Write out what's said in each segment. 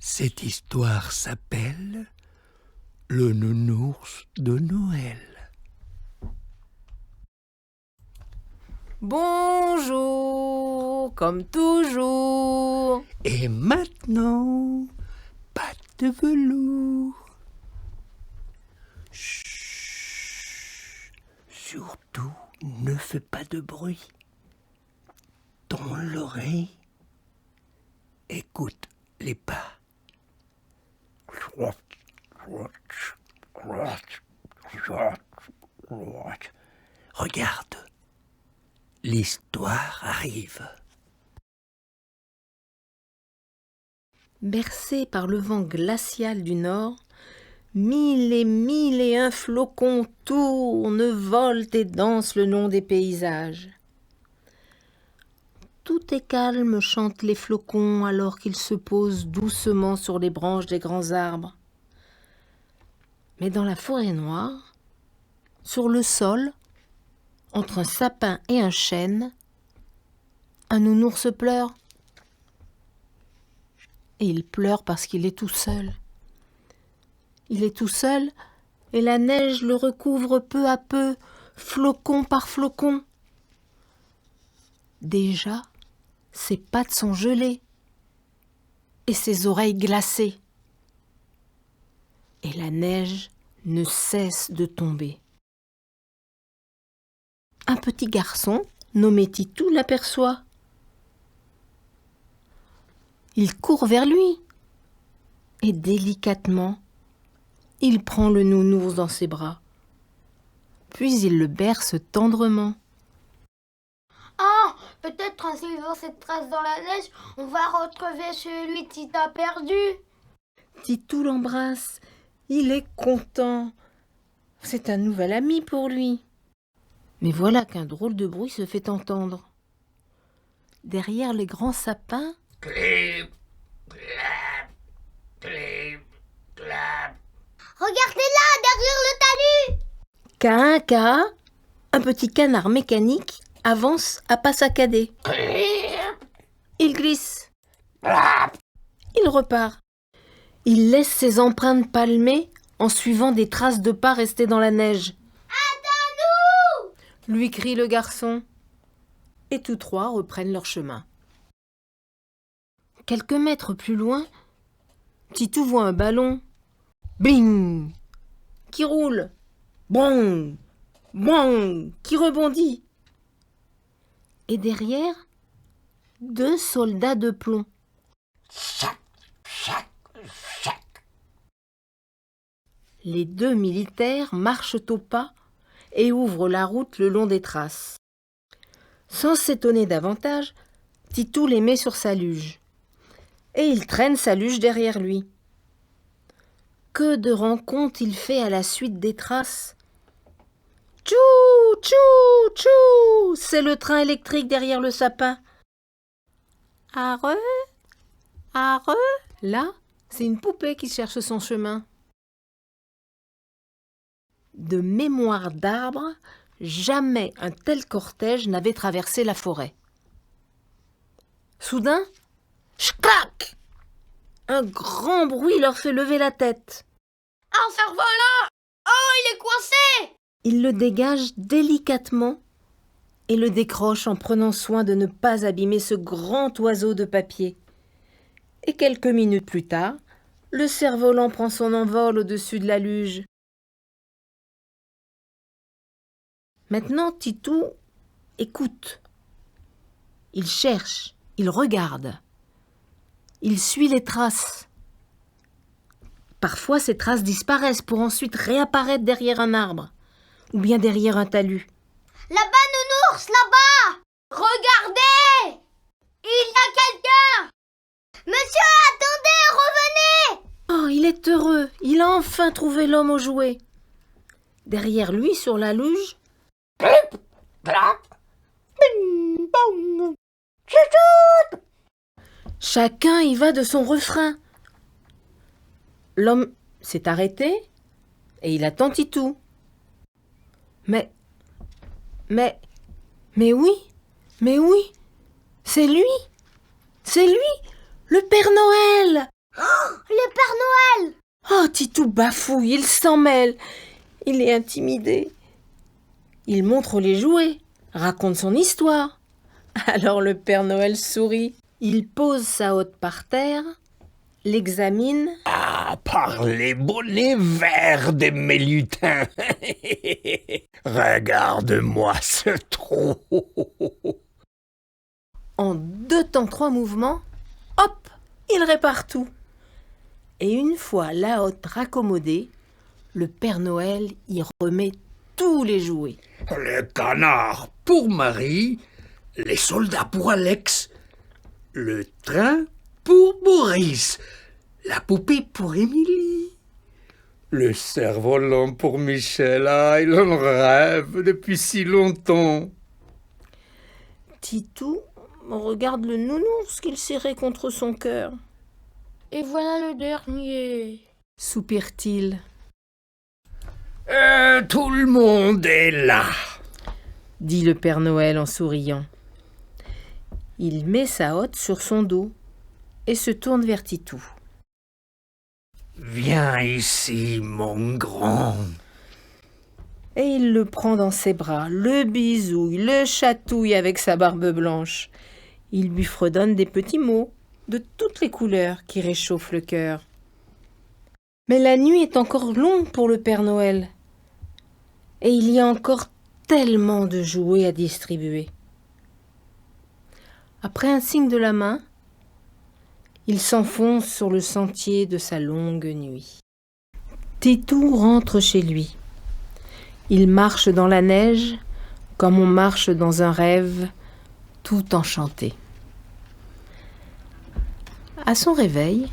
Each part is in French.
Cette histoire s'appelle Le nounours de Noël. Bonjour, comme toujours. Et maintenant, patte de velours. Chut, surtout, ne fais pas de bruit. Dans l'oreille, écoute les pas. Regarde, l'histoire arrive. Bercés par le vent glacial du nord, mille et un flocons tournent, volent et dansent le long des paysages. Tout est calme, chantent les flocons alors qu'ils se posent doucement sur les branches des grands arbres. Mais dans la forêt noire, sur le sol, entre un sapin et un chêne, un nounours pleure. Et il pleure parce qu'il est tout seul. Il est tout seul et la neige le recouvre peu à peu, flocon par flocon. Déjà, ses pattes sont gelées et ses oreilles glacées. Et la neige ne cesse de tomber. Un petit garçon, nommé Titou, l'aperçoit. Il court vers lui et délicatement, il prend le nounours dans ses bras. Puis il le berce tendrement. Ah, peut-être en suivant cette trace dans la neige, on va retrouver celui qui t'a perdu. Titou l'embrasse. Il est content. C'est un nouvel ami pour lui. Mais voilà qu'un drôle de bruit se fait entendre. Derrière les grands sapins, Clip, clap, clip, clap. Regardez là, derrière le talus. Cain, un petit canard mécanique, avance à pas saccadés. Il glisse. Il repart. Il laisse ses empreintes palmées en suivant des traces de pas restées dans la neige. Attends-nous! Lui crie le garçon. Et tous trois reprennent leur chemin. Quelques mètres plus loin, Titou voit un ballon. Bing! Qui roule. Bong! Bong! Qui rebondit. Et derrière, 2 soldats de plomb. Chac, chac, chac. Les 2 militaires marchent au pas et ouvrent la route le long des traces. Sans s'étonner davantage, Titou les met sur sa luge. Et il traîne sa luge derrière lui. Que de rencontres il fait à la suite des traces. Tchou, tchou, tchou, c'est le train électrique derrière le sapin. Arre, arre, là, c'est une poupée qui cherche son chemin. De mémoire d'arbre, jamais un tel cortège n'avait traversé la forêt. Soudain, Schlac! Un grand bruit leur fait lever la tête. Un cerf-volant! Oh, il est coincé! Il le dégage délicatement et le décroche en prenant soin de ne pas abîmer ce grand oiseau de papier. Et quelques minutes plus tard, le cerf-volant prend son envol au-dessus de la luge. Maintenant, Titou écoute. Il cherche, il regarde. Il suit les traces. Parfois, ces traces disparaissent pour ensuite réapparaître derrière un arbre ou bien derrière un talus. Là-bas, nounours, là-bas! Regardez! Il y a quelqu'un! Monsieur, attendez, revenez! Oh, il est heureux, il a enfin trouvé l'homme aux jouets. Derrière lui, sur la luge, Clip, clap. Bing, bong. Chouchou. chacun y va de son refrain. L'homme s'est arrêté et il attend Titou. Mais oui, c'est lui, le Père Noël. Le Père Noël! Oh, Titou bafouille, il s'en mêle. Il est intimidé. Il montre les jouets, raconte son histoire. Alors le Père Noël sourit. Il pose sa hotte par terre, l'examine. Ah, par les bonnets verts de mes lutins. Regarde-moi ce trou. En 2 temps 3 mouvements, hop, il répare tout. Et une fois la hotte raccommodée, le Père Noël y remet tous les jouets. Le canard pour Marie, les soldats pour Alex, le train pour Boris, la poupée pour Émilie, le cerf-volant pour Michel. Ah, il en rêve depuis si longtemps. Titou regarde le nounours qu'il serrait contre son cœur. Et voilà le dernier. Soupire-t-il. Tout le monde est là. Dit le Père Noël en souriant. Il met sa hotte sur son dos et se tourne vers Titou. Viens ici, mon grand. Et il le prend dans ses bras, le bisouille, le chatouille avec sa barbe blanche. Il lui fredonne des petits mots de toutes les couleurs qui réchauffent le cœur. Mais la nuit est encore longue pour le Père Noël. Et il y a encore tellement de jouets à distribuer. Après un signe de la main, il s'enfonce sur le sentier de sa longue nuit. Titou rentre chez lui. Il marche dans la neige comme on marche dans un rêve tout enchanté. À son réveil,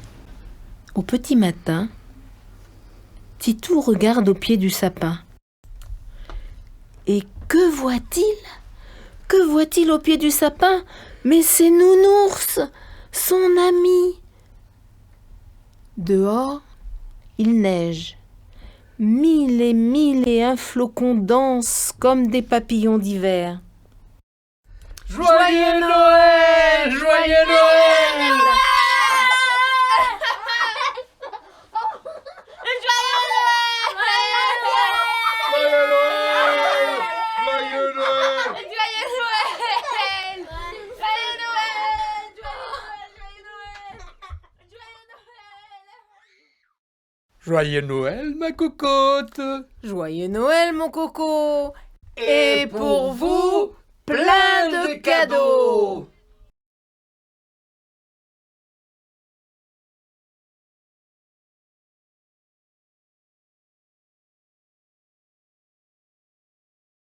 au petit matin, Titou regarde au pied du sapin. Et que voit-il? Que voit-il au pied du sapin? Mais c'est Nounours, son ami. Dehors, il neige. 1001 flocons dansent comme des papillons d'hiver. Joyeux Noël! Joyeux Noël! Joyeux Noël, ma cocotte! Joyeux Noël, mon coco! Et pour vous, plein de cadeaux!